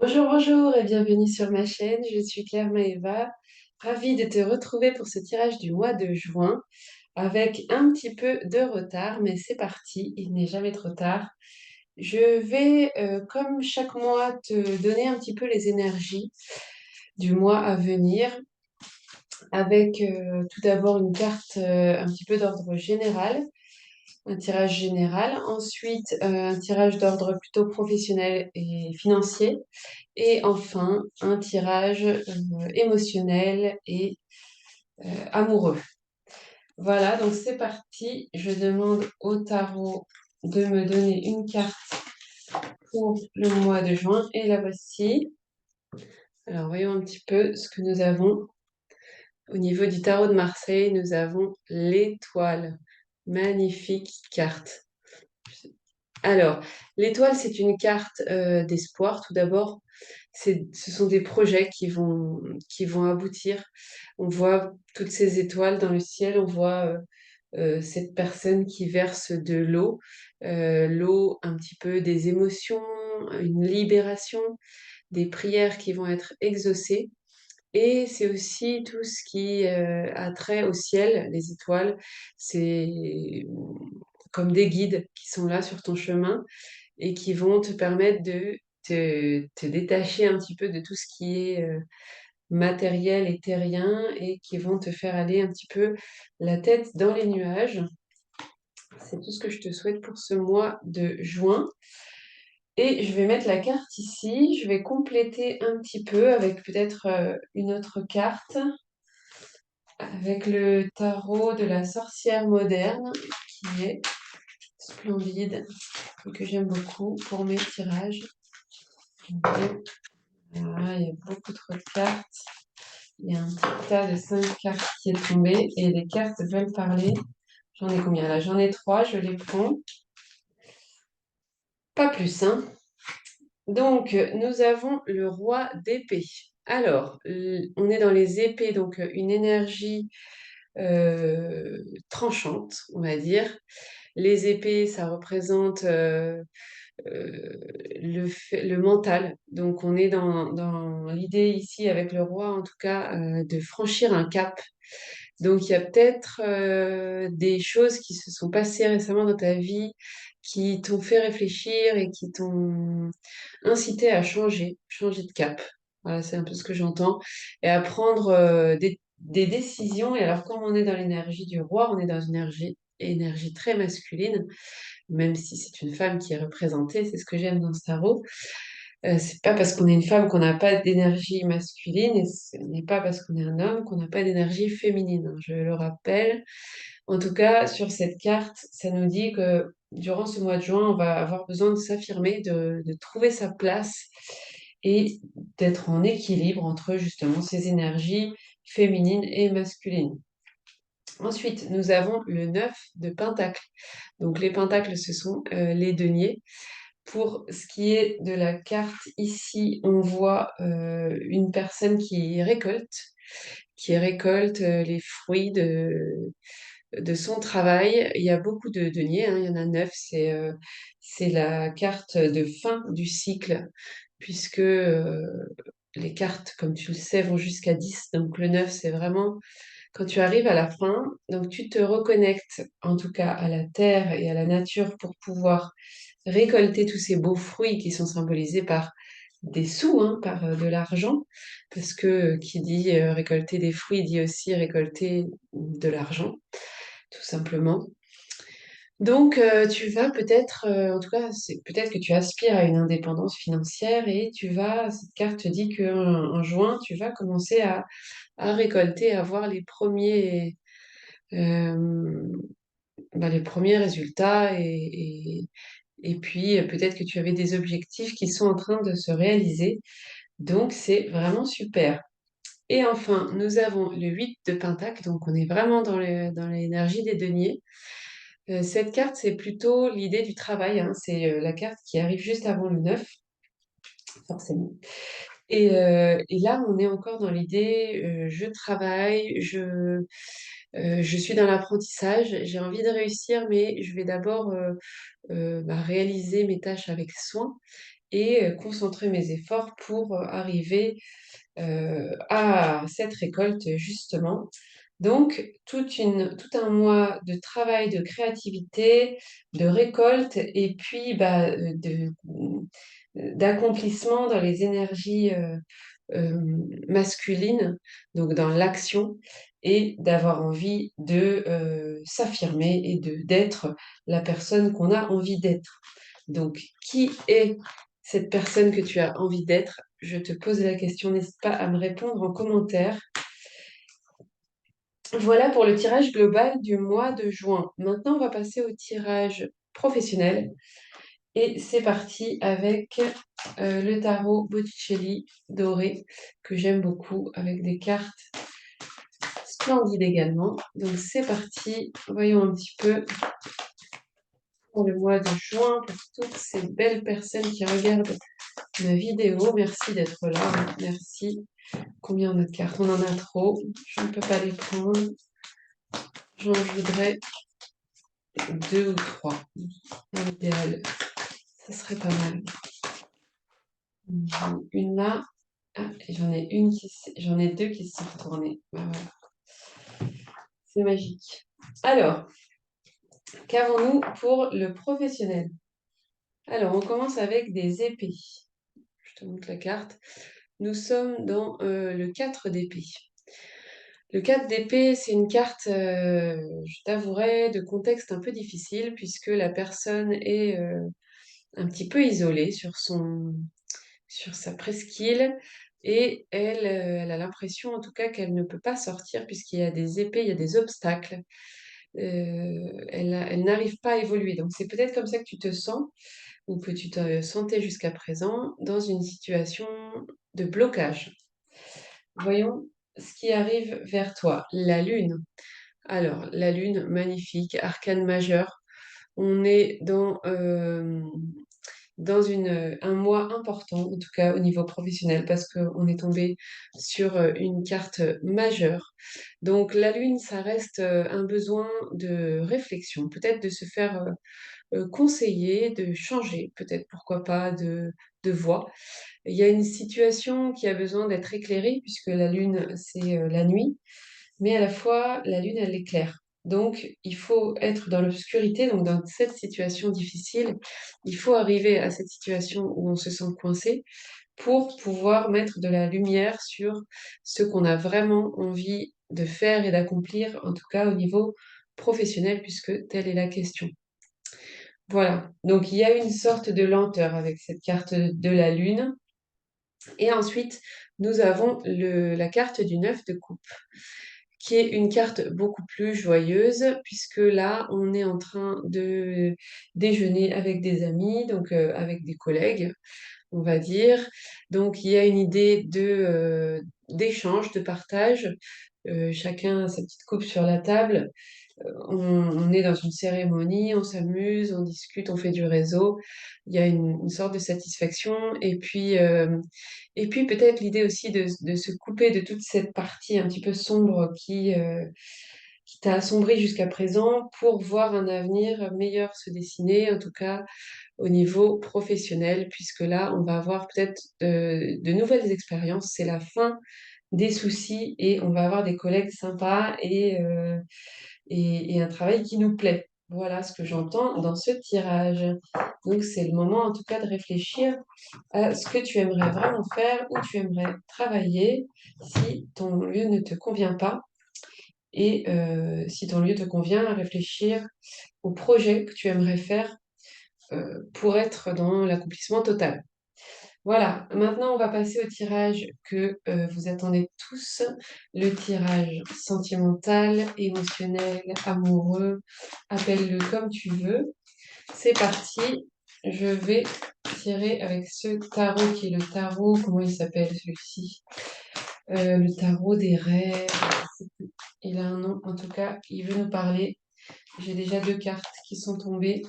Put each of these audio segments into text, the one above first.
Bonjour, bonjour et bienvenue sur ma chaîne. Je suis Claire Maëva, ravie de te retrouver pour ce tirage du mois de juin avec un petit peu de retard, mais c'est parti, il n'est jamais trop tard. Je vais, comme chaque mois, te donner un petit peu les énergies du mois à venir avec tout d'abord une carte un petit peu d'ordre général, un tirage général, ensuite un tirage d'ordre plutôt professionnel et financier. Et enfin, un tirage émotionnel et amoureux. Voilà, donc c'est parti. Je demande au tarot de me donner une carte pour le mois de juin. Et la voici. Alors, voyons un petit peu ce que nous avons. Au niveau du tarot de Marseille, nous avons l'étoile. Magnifique carte. Alors, l'étoile, c'est une carte d'espoir. Tout d'abord, ce sont des projets qui vont aboutir. On voit toutes ces étoiles dans le ciel, on voit cette personne qui verse de l'eau, l'eau un petit peu des émotions, une libération, des prières qui vont être exaucées. Et c'est aussi tout ce qui a trait au ciel, les étoiles. C'est comme des guides qui sont là sur ton chemin et qui vont te permettre de te détacher un petit peu de tout ce qui est matériel et terrien et qui vont te faire aller un petit peu la tête dans les nuages. C'est tout ce que je te souhaite pour ce mois de juin. Et je vais mettre la carte ici. Je vais compléter un petit peu avec peut-être une autre carte, avec le tarot de la sorcière moderne, qui est splendide et que j'aime beaucoup pour mes tirages. Voilà, il y a beaucoup trop de cartes. Il y a un petit tas de 5 cartes qui est tombé et les cartes veulent parler. J'en ai combien là? J'en ai 3, je les prends. Pas plus, hein. Donc, nous avons le roi d'épée. Alors, on est dans les épées, donc une énergie tranchante, on va dire. Les épées, ça représente le mental. Donc, on est dans l'idée ici, avec le roi, en tout cas, de franchir un cap. Donc, il y a peut-être des choses qui se sont passées récemment dans ta vie qui t'ont fait réfléchir et qui t'ont incité à changer de cap. Voilà, c'est un peu ce que j'entends. Et à prendre des décisions. Et alors, comme on est dans l'énergie du roi, on est dans une énergie très masculine, même si c'est une femme qui est représentée, c'est ce que j'aime dans ce tarot. C'est pas parce qu'on est une femme qu'on n'a pas d'énergie masculine et ce n'est pas parce qu'on est un homme qu'on n'a pas d'énergie féminine, hein, je le rappelle. En tout cas, sur cette carte, ça nous dit que durant ce mois de juin, on va avoir besoin de s'affirmer, de trouver sa place et d'être en équilibre entre justement ces énergies féminines et masculines. Ensuite, nous avons le 9 de Pentacle. Donc les pentacles, ce sont les deniers. Pour ce qui est de la carte, ici, on voit une personne qui récolte les fruits de son travail. Il y a beaucoup de deniers, hein, il y en a 9. C'est la carte de fin du cycle, puisque les cartes, comme tu le sais, vont jusqu'à 10. Donc le 9, c'est vraiment quand tu arrives à la fin. Donc tu te reconnectes, en tout cas, à la terre et à la nature pour pouvoir récolter tous ces beaux fruits qui sont symbolisés par des sous, hein, par de l'argent, parce que qui dit récolter des fruits dit aussi récolter de l'argent, tout simplement. Donc, tu vas peut-être, en tout cas, c'est peut-être que tu aspires à une indépendance financière et cette carte te dit qu'en juin, tu vas commencer à récolter, à voir euh, les premiers résultats et puis peut-être que tu avais des objectifs qui sont en train de se réaliser. Donc, c'est vraiment super. Et enfin, nous avons le 8 de Pentacle, donc on est vraiment dans l'énergie des deniers. Cette carte, c'est plutôt l'idée du travail, hein. C'est la carte qui arrive juste avant le 9, forcément. Et là, on est encore dans l'idée, je travaille, je suis dans l'apprentissage, j'ai envie de réussir, mais je vais d'abord réaliser mes tâches avec soin. et concentrer mes efforts pour arriver à cette récolte justement. Donc, tout un mois de travail, de créativité, de récolte et puis d'accomplissement dans les énergies masculine, donc dans l'action, et d'avoir envie de s'affirmer et d'être la personne qu'on a envie d'être. Donc, qui est cette personne que tu as envie d'être? Je te pose la question, n'hésite pas à me répondre en commentaire. Voilà pour le tirage global du mois de juin. Maintenant, on va passer au tirage professionnel. Et c'est parti avec le tarot Botticelli doré que j'aime beaucoup avec des cartes splendides également. Donc c'est parti, voyons un petit peu pour le mois de juin pour toutes ces belles personnes qui regardent ma vidéo. Merci d'être là, merci. Combien de cartes? On en a trop, je ne peux pas les prendre. J'en voudrais 2 ou 3. Dans l'idéal, ça serait pas mal. Une là. Ah, j'en ai deux qui se sont retournées. Bah, voilà. C'est magique. Alors, qu'avons-nous pour le professionnel? Alors, on commence avec des épées. Je te montre la carte. Nous sommes dans le 4 d'épée. Le 4 d'épée, c'est une carte, je t'avouerai, de contexte un peu difficile puisque la personne est un petit peu isolée sur sa presqu'île et elle a l'impression en tout cas qu'elle ne peut pas sortir puisqu'il y a des épées, il y a des obstacles. Elle n'arrive pas à évoluer. Donc c'est peut-être comme ça que tu te sens ou que tu te sentais jusqu'à présent dans une situation de blocage. Voyons ce qui arrive vers toi. La lune. Alors, la lune, magnifique, arcane majeur. On est dans un mois important, en tout cas au niveau professionnel, parce qu'on est tombé sur une carte majeure. Donc la lune, ça reste un besoin de réflexion, peut-être de se faire conseiller, de changer, peut-être pourquoi pas de voie. Il y a une situation qui a besoin d'être éclairée, puisque la lune, c'est la nuit, mais à la fois, la lune, elle éclaire. Donc, il faut être dans l'obscurité, donc dans cette situation difficile, il faut arriver à cette situation où on se sent coincé pour pouvoir mettre de la lumière sur ce qu'on a vraiment envie de faire et d'accomplir, en tout cas au niveau professionnel, puisque telle est la question. Voilà, donc il y a une sorte de lenteur avec cette carte de la lune. Et ensuite, nous avons la carte du 9 de coupe, qui est une carte beaucoup plus joyeuse, puisque là, on est en train de déjeuner avec des amis, donc avec des collègues, on va dire. Donc, il y a une idée d'échange, de partage. Chacun a sa petite coupe sur la table. On est dans une cérémonie, on s'amuse, on discute, on fait du réseau. Il y a une sorte de satisfaction. Et puis peut-être l'idée aussi de se couper de toute cette partie un petit peu sombre qui t'a assombri jusqu'à présent pour voir un avenir meilleur se dessiner, en tout cas au niveau professionnel, puisque là, on va avoir peut-être de nouvelles expériences. C'est la fin des soucis et on va avoir des collègues sympas et un travail qui nous plaît. Voilà ce que j'entends dans ce tirage. Donc, c'est le moment en tout cas de réfléchir à ce que tu aimerais vraiment faire, où tu aimerais travailler, si ton lieu ne te convient pas. Et si ton lieu te convient, à réfléchir au projet que tu aimerais faire pour être dans l'accomplissement total. Voilà, maintenant on va passer au tirage que vous attendez tous, le tirage sentimental, émotionnel, amoureux, appelle-le comme tu veux. C'est parti, je vais tirer avec ce tarot qui est le tarot, comment il s'appelle celui-ci? Le tarot des rêves, il a un nom, en tout cas, il veut nous parler. J'ai déjà 2 cartes qui sont tombées.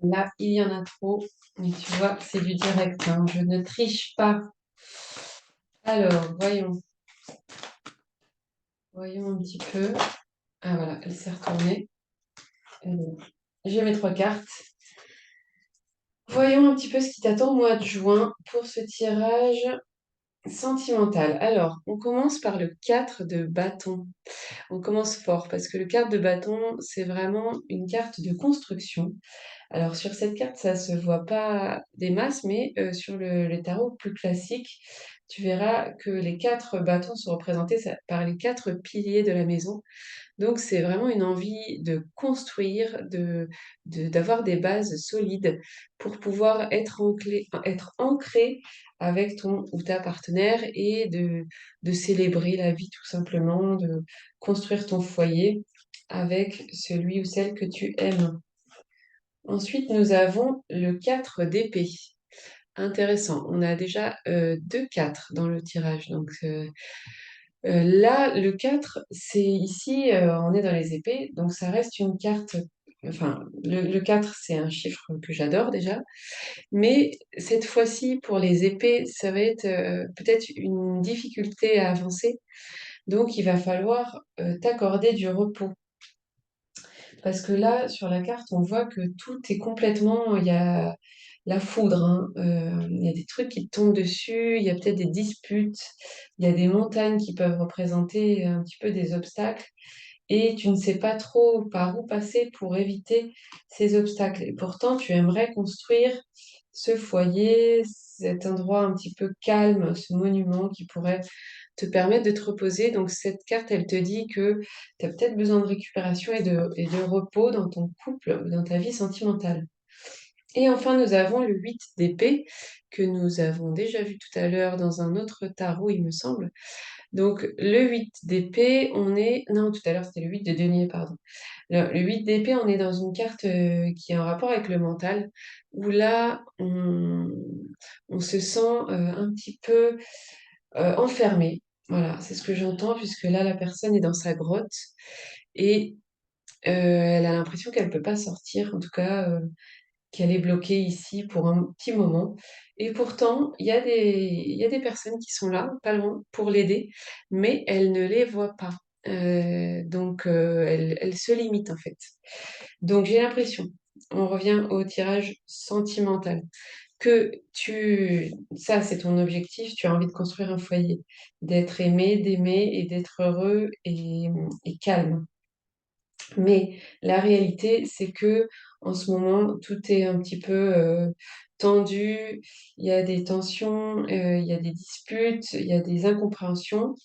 Là, il y en a trop. Mais tu vois, c'est du direct, hein. Je ne triche pas. Alors, voyons. Voyons un petit peu. Ah voilà, elle s'est retournée. Alors, j'ai mes 3 cartes. Voyons un petit peu ce qui t'attend au mois de juin pour ce tirage sentimental. Alors, on commence par le 4 de bâton. On commence fort parce que le 4 de bâton, c'est vraiment une carte de construction. Alors, sur cette carte, ça se voit pas des masses, mais sur le tarot plus classique, tu verras que les 4 bâtons sont représentés par les 4 piliers de la maison. Donc, c'est vraiment une envie de construire, d'avoir des bases solides pour pouvoir être ancré avec ton ou ta partenaire et de célébrer la vie tout simplement, de construire ton foyer avec celui ou celle que tu aimes. Ensuite, nous avons le 4 d'épée. Intéressant. On a déjà 2 4 dans le tirage. Donc, là, le 4, c'est ici, on est dans les épées, donc ça reste une carte. Enfin, le 4, c'est un chiffre que j'adore déjà, mais cette fois-ci, pour les épées, ça va être peut-être une difficulté à avancer. Donc, il va falloir t'accorder du repos. Parce que là, sur la carte, on voit que tout est complètement. Il y a la foudre, hein, il y a des trucs qui te tombent dessus, il y a peut-être des disputes, il y a des montagnes qui peuvent représenter un petit peu des obstacles et tu ne sais pas trop par où passer pour éviter ces obstacles. Et pourtant, tu aimerais construire ce foyer, cet endroit un petit peu calme, ce monument qui pourrait te permettre de te reposer. Donc cette carte, elle te dit que tu as peut-être besoin de récupération et de repos dans ton couple ou dans ta vie sentimentale. Et enfin, nous avons le 8 d'épée que nous avons déjà vu tout à l'heure dans un autre tarot, il me semble. Donc le 8 d'épée, on est. Non, tout à l'heure, c'était le 8 de denier, pardon. Le 8 d'épée, on est dans une carte qui a un rapport avec le mental, où là, on se sent un petit peu enfermé. Voilà, c'est ce que j'entends, puisque là, la personne est dans sa grotte et elle a l'impression qu'elle ne peut pas sortir, en tout cas, qu'elle est bloquée ici pour un petit moment. Et pourtant, il y a des personnes qui sont là, pas loin, pour l'aider, mais elle ne les voit pas. Donc, elle se limite en fait. Donc, j'ai l'impression, on revient au tirage sentimental, ça c'est ton objectif, tu as envie de construire un foyer, d'être aimé, d'aimer et d'être heureux et calme. Mais la réalité, c'est que en ce moment, tout est un petit peu tendu, il y a des tensions, il y a des disputes, il y a des incompréhensions.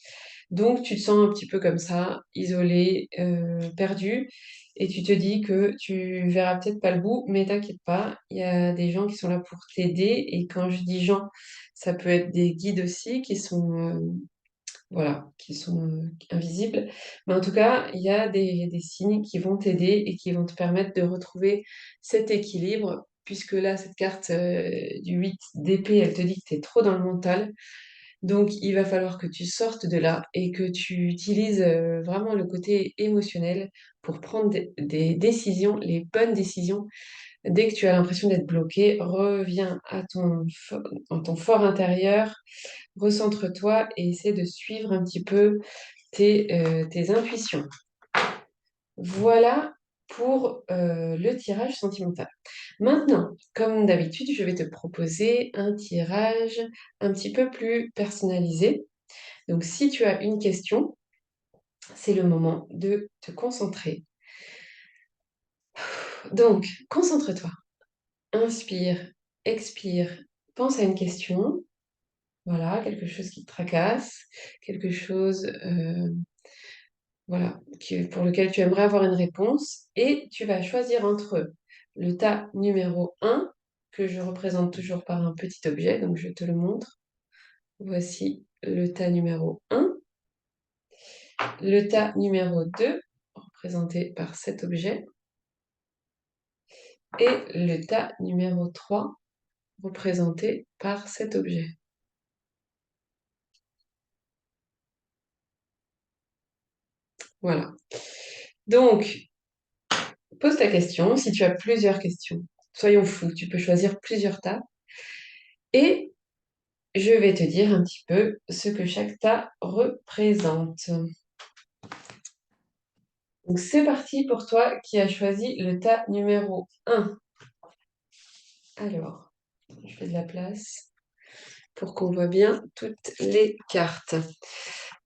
Donc, tu te sens un petit peu comme ça, isolé, perdu, et tu te dis que tu verras peut-être pas le bout, mais t'inquiète pas, il y a des gens qui sont là pour t'aider. Et quand je dis gens, ça peut être des guides aussi qui sont voilà, qui sont invisibles. Mais en tout cas, il y a des signes qui vont t'aider et qui vont te permettre de retrouver cet équilibre, puisque là, cette carte du 8 d'épée, elle te dit que tu es trop dans le mental. Donc, il va falloir que tu sortes de là et que tu utilises vraiment le côté émotionnel pour prendre des décisions, les bonnes décisions. Dès que tu as l'impression d'être bloqué, reviens en ton fort intérieur, recentre-toi et essaie de suivre un petit peu tes intuitions. Voilà pour le tirage sentimental. Maintenant, comme d'habitude, je vais te proposer un tirage un petit peu plus personnalisé. Donc, si tu as une question, c'est le moment de te concentrer. Donc, concentre-toi. Inspire, expire, pense à une question. Voilà, quelque chose qui te tracasse, quelque chose voilà, pour lequel tu aimerais avoir une réponse. Et tu vas choisir entre le tas numéro 1, que je représente toujours par un petit objet, donc je te le montre. Voici le tas numéro 1. Le tas numéro 2, représenté par cet objet. Et le tas numéro 3, représenté par cet objet. Voilà. Donc, pose ta question. Si tu as plusieurs questions, soyons fous, tu peux choisir plusieurs tas. Et je vais te dire un petit peu ce que chaque tas représente. Donc c'est parti pour toi qui as choisi le tas numéro 1. Alors, je fais de la place pour qu'on voit bien toutes les cartes.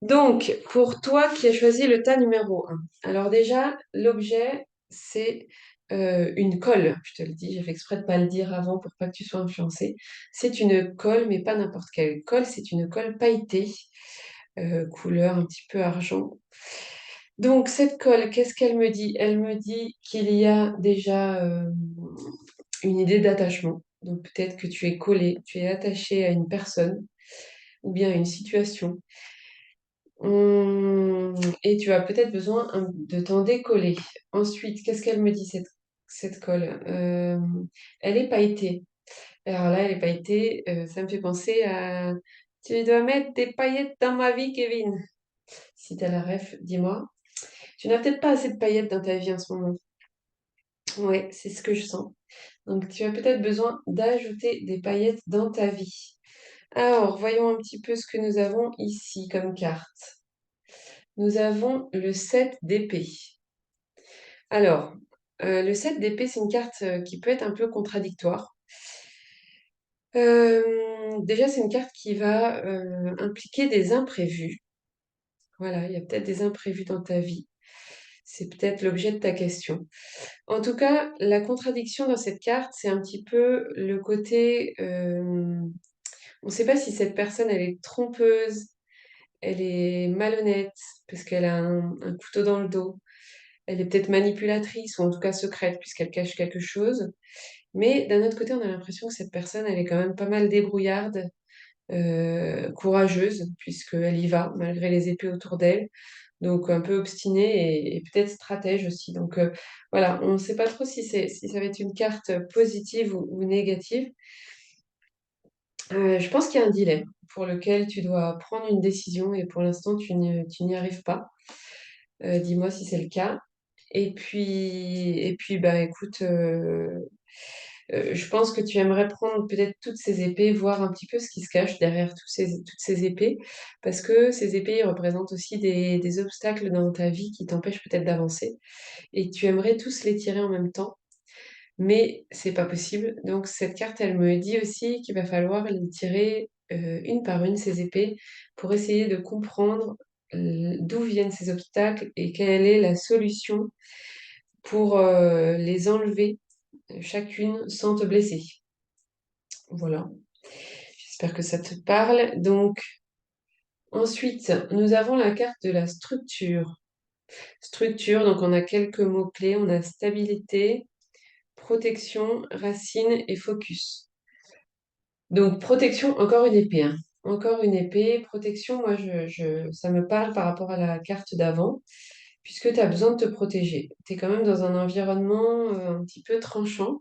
Donc, pour toi qui as choisi le tas numéro 1, alors déjà, l'objet, c'est une colle. Je te le dis, j'ai fait exprès de ne pas le dire avant pour pas que tu sois influencé. C'est une colle, mais pas n'importe quelle colle, c'est une colle pailletée, couleur un petit peu argent. Donc, cette colle, qu'est-ce qu'elle me dit? Elle me dit qu'il y a déjà une idée d'attachement. Donc, peut-être que tu es collé, tu es attaché à une personne ou bien à une situation. Et tu as peut-être besoin de t'en décoller. Ensuite, qu'est-ce qu'elle me dit, cette colle? Elle est pailletée. Alors là, elle est pailletée, ça me fait penser à... Tu dois mettre des paillettes dans ma vie, Kevin. Si tu as la ref, dis-moi. Tu n'as peut-être pas assez de paillettes dans ta vie en ce moment. Ouais, c'est ce que je sens. Donc, tu as peut-être besoin d'ajouter des paillettes dans ta vie. Alors, voyons un petit peu ce que nous avons ici comme carte. Nous avons le 7 d'épée. Alors, le 7 d'épée, c'est une carte qui peut être un peu contradictoire. Déjà, c'est une carte qui va impliquer des imprévus. Voilà, il y a peut-être des imprévus dans ta vie. C'est peut-être l'objet de ta question. En tout cas, la contradiction dans cette carte, c'est un petit peu le côté, on ne sait pas si cette personne, elle est trompeuse, elle est malhonnête, parce qu'elle a un couteau dans le dos. Elle est peut-être manipulatrice, ou en tout cas secrète, puisqu'elle cache quelque chose. Mais d'un autre côté, on a l'impression que cette personne, elle est quand même pas mal débrouillarde, courageuse, puisqu'elle y va, malgré les épées autour d'elle. Donc un peu obstinée et peut-être stratège aussi. Donc voilà, on ne sait pas trop si ça va être une carte positive ou négative. Je pense qu'il y a un dilemme pour lequel tu dois prendre une décision et pour l'instant, tu n'y arrives pas. Dis-moi si c'est le cas. Et puis bah, écoute, je pense que tu aimerais prendre peut-être toutes ces épées, voir un petit peu ce qui se cache derrière toutes ces épées, parce que ces épées représentent aussi des obstacles dans ta vie qui t'empêchent peut-être d'avancer, et tu aimerais tous les tirer en même temps, mais c'est pas possible. Donc cette carte, elle me dit aussi qu'il va falloir les tirer une par une, ces épées, pour essayer de comprendre d'où viennent ces obstacles et quelle est la solution pour les enlever chacune sans te blesser. Voilà, j'espère que ça te parle. Donc, ensuite, nous avons la carte de la structure. Structure, donc on a quelques mots-clés. On a stabilité, protection, racine et focus. Donc, protection, encore une épée, hein. Encore une épée. Protection, moi, ça me parle par rapport à la carte d'avant, puisque tu as besoin de te protéger. Tu es quand même dans un environnement un petit peu tranchant.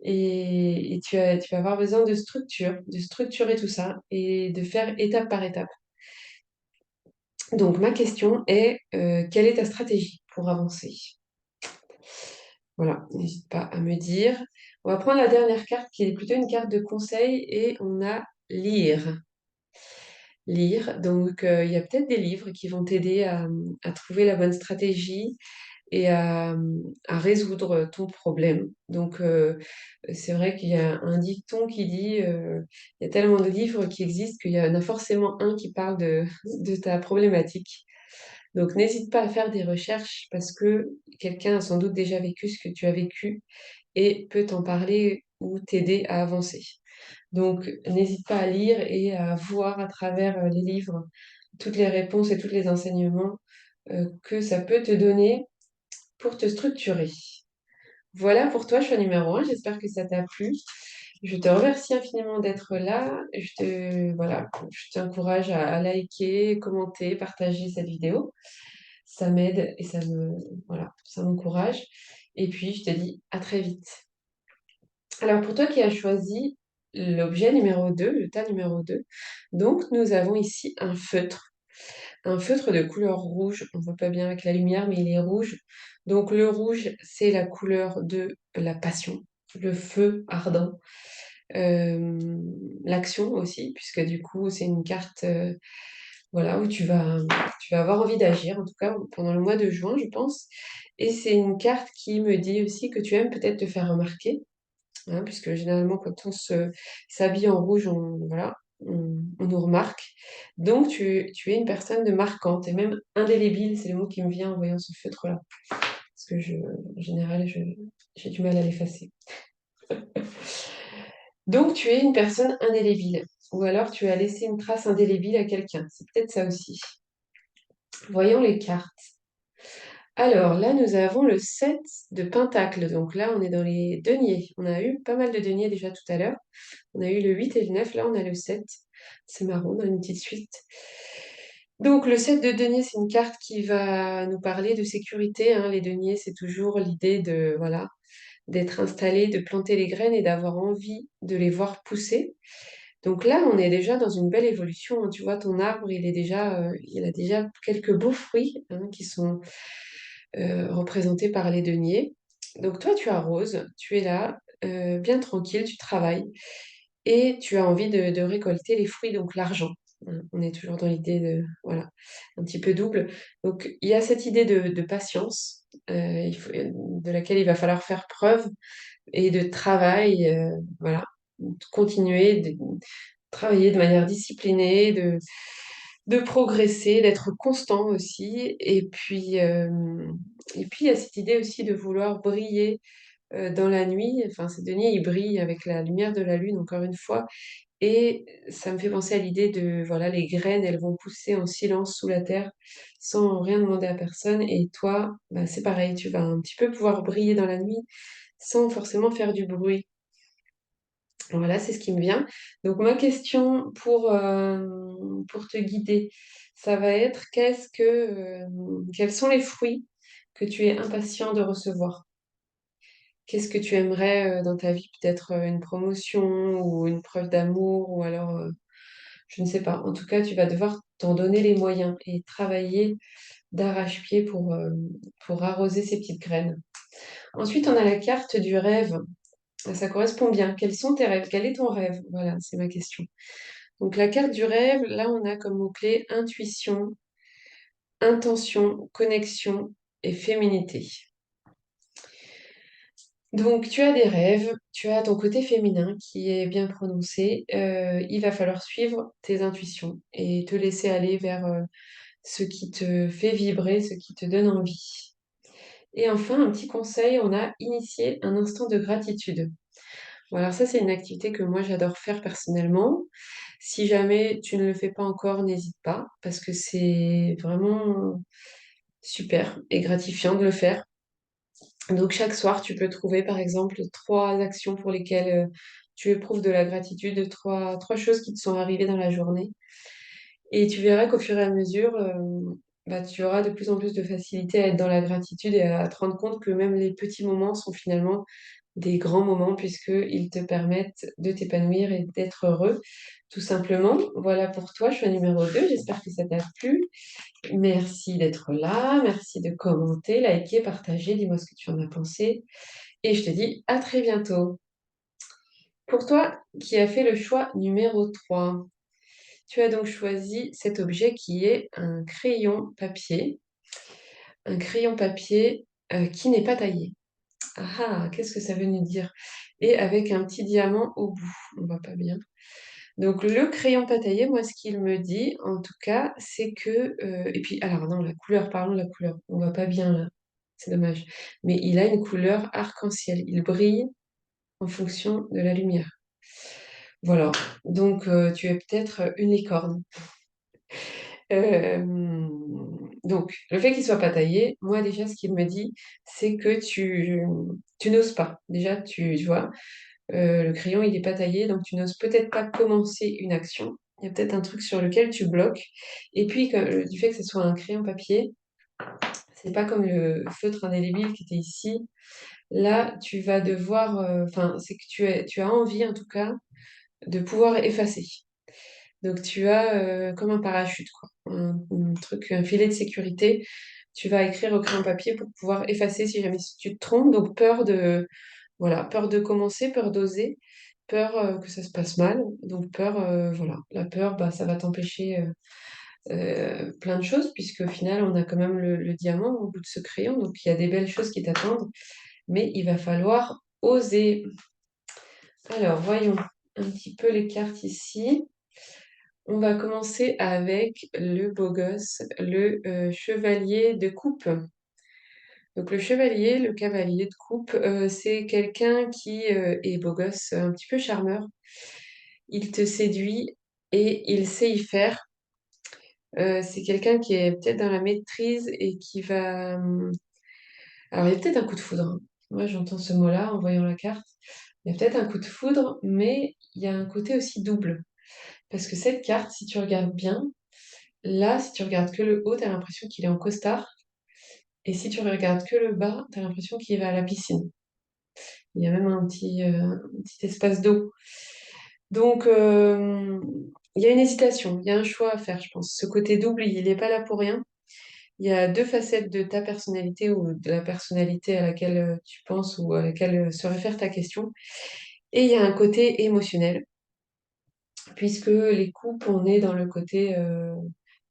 Et tu vas avoir besoin de structurer tout ça et de faire étape par étape. Donc, ma question est, quelle est ta stratégie pour avancer? Voilà, n'hésite pas à me dire. On va prendre la dernière carte qui est plutôt une carte de conseil et on a lire. Lire, donc il y a peut-être des livres qui vont t'aider à trouver la bonne stratégie et à résoudre ton problème. Donc, c'est vrai qu'il y a un dicton qui dit, il y a tellement de livres qui existent qu'il y en a forcément un qui parle de ta problématique. Donc, n'hésite pas à faire des recherches parce que quelqu'un a sans doute déjà vécu ce que tu as vécu et peut t'en parler ou t'aider à avancer. Donc, n'hésite pas à lire et à voir à travers les livres toutes les réponses et tous les enseignements que ça peut te donner pour te structurer. Voilà pour toi, choix numéro 1. J'espère que ça t'a plu. Je te remercie infiniment d'être là. Je t'encourage à liker, commenter, partager cette vidéo. Ça m'aide et ça m'encourage. Et puis, je te dis à très vite. Alors, pour toi qui as choisi l'objet numéro 2, le tas numéro 2, donc nous avons ici un feutre. Un feutre de couleur rouge, on ne voit pas bien avec la lumière, mais il est rouge. Donc le rouge, c'est la couleur de la passion, le feu ardent. L'action aussi, puisque du coup, c'est une carte voilà, où tu vas avoir envie d'agir, en tout cas pendant le mois de juin, je pense. Et c'est une carte qui me dit aussi que tu aimes peut-être te faire remarquer. hein, puisque généralement, quand s'habille en rouge, voilà, on nous remarque. Donc, tu es une personne de marquante et même indélébile, c'est le mot qui me vient en voyant ce feutre-là. Parce que en général, j'ai du mal à l'effacer. Donc, tu es une personne indélébile. Ou alors, tu as laissé une trace indélébile à quelqu'un. C'est peut-être ça aussi. Voyons les cartes. Alors là, nous avons le 7 de Pentacle. Donc là, on est dans les deniers. On a eu pas mal de deniers déjà tout à l'heure. On a eu le 8 et le 9. Là, on a le 7. C'est marrant, on a une petite suite. Donc le 7 de denier, c'est une carte qui va nous parler de sécurité, hein. Les deniers, c'est toujours l'idée de, voilà, d'être installé, de planter les graines et d'avoir envie de les voir pousser. Donc là, on est déjà dans une belle évolution, hein. Tu vois, ton arbre, il a déjà quelques beaux fruits, hein, qui sont représentés par les deniers. Donc toi, tu arroses, tu es là, bien tranquille, tu travailles et tu as envie de récolter les fruits, donc l'argent. On est toujours dans l'idée de, voilà, un petit peu double. Donc il y a cette idée de patience, de laquelle il va falloir faire preuve et de travail, voilà, de continuer, de travailler de manière disciplinée, de progresser, d'être constant aussi. Et puis, il y a cette idée aussi de vouloir briller dans la nuit. Enfin, ces deniers, ils brillent avec la lumière de la lune, encore une fois. Et ça me fait penser à l'idée de, voilà, les graines, elles vont pousser en silence sous la terre, sans rien demander à personne. Et toi, bah, c'est pareil, tu vas un petit peu pouvoir briller dans la nuit sans forcément faire du bruit. Voilà, c'est ce qui me vient. Donc, ma question pour te guider, ça va être quels sont les fruits que tu es impatient de recevoir? Qu'est-ce que tu aimerais dans ta vie? Peut-être une promotion ou une preuve d'amour ou alors, je ne sais pas. En tout cas, tu vas devoir t'en donner les moyens et travailler d'arrache-pied pour arroser ces petites graines. Ensuite, on a la carte du rêve. Ça correspond bien. Quels sont tes rêves? Quel est ton rêve? Voilà, c'est ma question. Donc la carte du rêve, là, on a comme mot-clé intuition, intention, connexion et féminité. Donc tu as des rêves, tu as ton côté féminin qui est bien prononcé. Il va falloir suivre tes intuitions et te laisser aller vers ce qui te fait vibrer, ce qui te donne envie. Et enfin, un petit conseil, on a initié un instant de gratitude. Bon, alors ça, c'est une activité que moi, j'adore faire personnellement. Si jamais tu ne le fais pas encore, n'hésite pas, parce que c'est vraiment super et gratifiant de le faire. Donc chaque soir, tu peux trouver par exemple trois actions pour lesquelles tu éprouves de la gratitude, trois choses qui te sont arrivées dans la journée. Et tu verras qu'au fur et à mesure, bah, tu auras de plus en plus de facilité à être dans la gratitude et à te rendre compte que même les petits moments sont finalement des grands moments puisqu'ils te permettent de t'épanouir et d'être heureux, tout simplement. Voilà pour toi, choix numéro 2. J'espère que ça t'a plu. Merci d'être là, merci de commenter, liker, partager, dis-moi ce que tu en as pensé. Et je te dis à très bientôt. Pour toi qui as fait le choix numéro 3, tu as donc choisi cet objet qui est un crayon papier qui n'est pas taillé. Ah, ah, qu'est-ce que ça veut nous dire? Et avec un petit diamant au bout. On voit pas bien. Donc le crayon pas taillé, moi ce qu'il me dit, en tout cas, c'est que... et puis, alors non, la couleur, parlons de la couleur. On voit pas bien là. C'est dommage. Mais il a une couleur arc-en-ciel. Il brille en fonction de la lumière. Voilà. Donc tu es peut-être une licorne. Euh, donc, le fait qu'il soit pas taillé, moi déjà, ce qu'il me dit, c'est que tu n'oses pas. Déjà, tu vois, le crayon, il n'est pas taillé, donc tu n'oses peut-être pas commencer une action. Il y a peut-être un truc sur lequel tu bloques. Et puis, du fait que ce soit un crayon papier, c'est pas comme le feutre indélébile qui était ici. Là, tu vas devoir, enfin, c'est que tu as envie, en tout cas, de pouvoir effacer. Donc tu as comme un parachute, quoi. Un truc, un filet de sécurité. Tu vas écrire au crayon papier pour pouvoir effacer si jamais tu te trompes. Donc voilà, peur de commencer, peur d'oser, peur que ça se passe mal. Donc peur, voilà, la peur, bah, ça va t'empêcher plein de choses puisque au final, on a quand même le diamant au bout de ce crayon. Donc il y a des belles choses qui t'attendent, mais il va falloir oser. Alors, voyons un petit peu les cartes ici. On va commencer avec le beau gosse, le chevalier de coupe. Donc, le chevalier, le cavalier de coupe, c'est quelqu'un qui est beau gosse, un petit peu charmeur. Il te séduit et il sait y faire. C'est quelqu'un qui est peut-être dans la maîtrise et qui va... Alors, il y a peut-être un coup de foudre, hein. Moi, j'entends ce mot-là en voyant la carte. Il y a peut-être un coup de foudre, mais il y a un côté aussi double. Parce que cette carte, si tu regardes bien, là, si tu regardes que le haut, tu as l'impression qu'il est en costard. Et si tu regardes que le bas, tu as l'impression qu'il va à la piscine. Il y a même un petit espace d'eau. Donc, il y a une hésitation, il y a un choix à faire, je pense. Ce côté double, il n'est pas là pour rien. Il y a deux facettes de ta personnalité ou de la personnalité à laquelle tu penses ou à laquelle se réfère ta question. Et il y a un côté émotionnel, puisque les coupes, on est dans le côté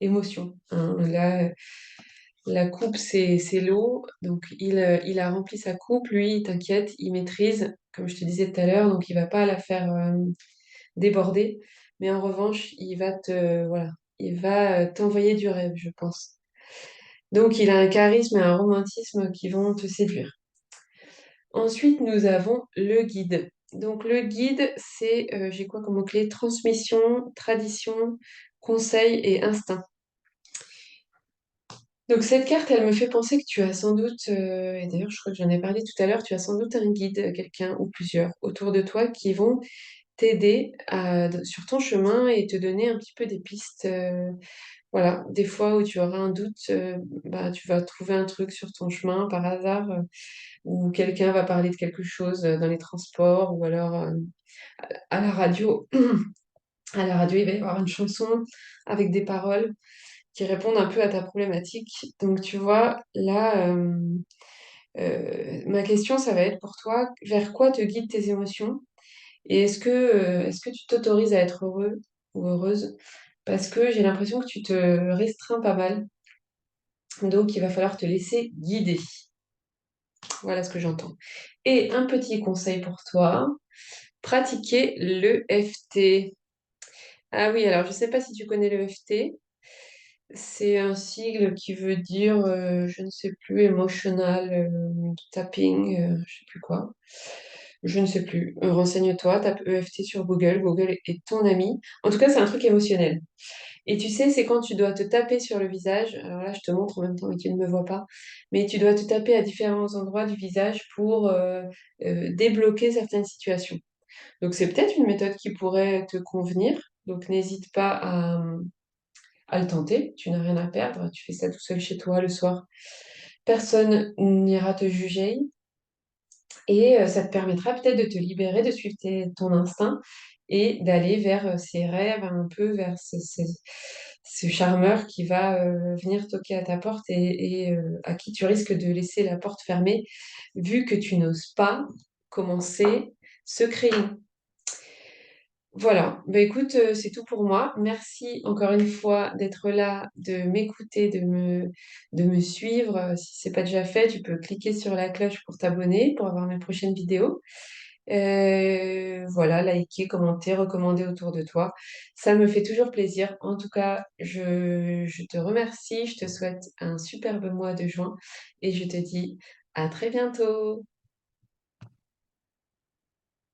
émotion, hein. Là, la coupe, c'est l'eau. Donc, il a rempli sa coupe. Lui, il t'inquiète, il maîtrise, comme je te disais tout à l'heure. Donc, il va pas la faire déborder. Mais en revanche, voilà, il va t'envoyer du rêve, je pense. Donc, il a un charisme et un romantisme qui vont te séduire. Ensuite, nous avons le guide. Donc, le guide, j'ai quoi comme mot-clé? Transmission, tradition, conseil et instinct. Donc, cette carte, elle me fait penser que tu as sans doute, et d'ailleurs, je crois que j'en ai parlé tout à l'heure, tu as sans doute un guide, quelqu'un ou plusieurs autour de toi qui vont t'aider sur ton chemin et te donner un petit peu des pistes. Voilà, des fois où tu auras un doute, bah, tu vas trouver un truc sur ton chemin par hasard, ou quelqu'un va parler de quelque chose dans les transports, ou alors à la radio. À la radio, il va y avoir une chanson avec des paroles qui répondent un peu à ta problématique. Donc, tu vois, là, ma question, ça va être pour toi, vers quoi te guident tes émotions? Et est-ce que tu t'autorises à être heureux ou heureuse? Parce que j'ai l'impression que tu te restreins pas mal. Donc, il va falloir te laisser guider. Voilà ce que j'entends. Et un petit conseil pour toi, pratiquer le FT. Ah oui, alors je ne sais pas si tu connais le FT. C'est un sigle qui veut dire, je ne sais plus, emotional tapping, je sais plus quoi. Je ne sais plus. Renseigne-toi, tape EFT sur Google. Google est ton ami. En tout cas, c'est un truc émotionnel. Et tu sais, c'est quand tu dois te taper sur le visage. Alors là, je te montre en même temps, mais tu ne me vois pas. Mais tu dois te taper à différents endroits du visage pour débloquer certaines situations. Donc, c'est peut-être une méthode qui pourrait te convenir. Donc, n'hésite pas à le tenter. Tu n'as rien à perdre. Tu fais ça tout seul chez toi le soir. Personne n'ira te juger. Et ça te permettra peut-être de te libérer, de suivre ton instinct et d'aller vers ces rêves, un peu vers ce charmeur qui va venir toquer à ta porte et à qui tu risques de laisser la porte fermée, vu que tu n'oses pas commencer ce crayon. Voilà, bah écoute, c'est tout pour moi. Merci encore une fois d'être là, de m'écouter, de me suivre. Si ce n'est pas déjà fait, tu peux cliquer sur la cloche pour t'abonner, pour avoir mes prochaines vidéos. Voilà, liker, commenter, recommander autour de toi. Ça me fait toujours plaisir. En tout cas, je te remercie, je te souhaite un superbe mois de juin et je te dis à très bientôt.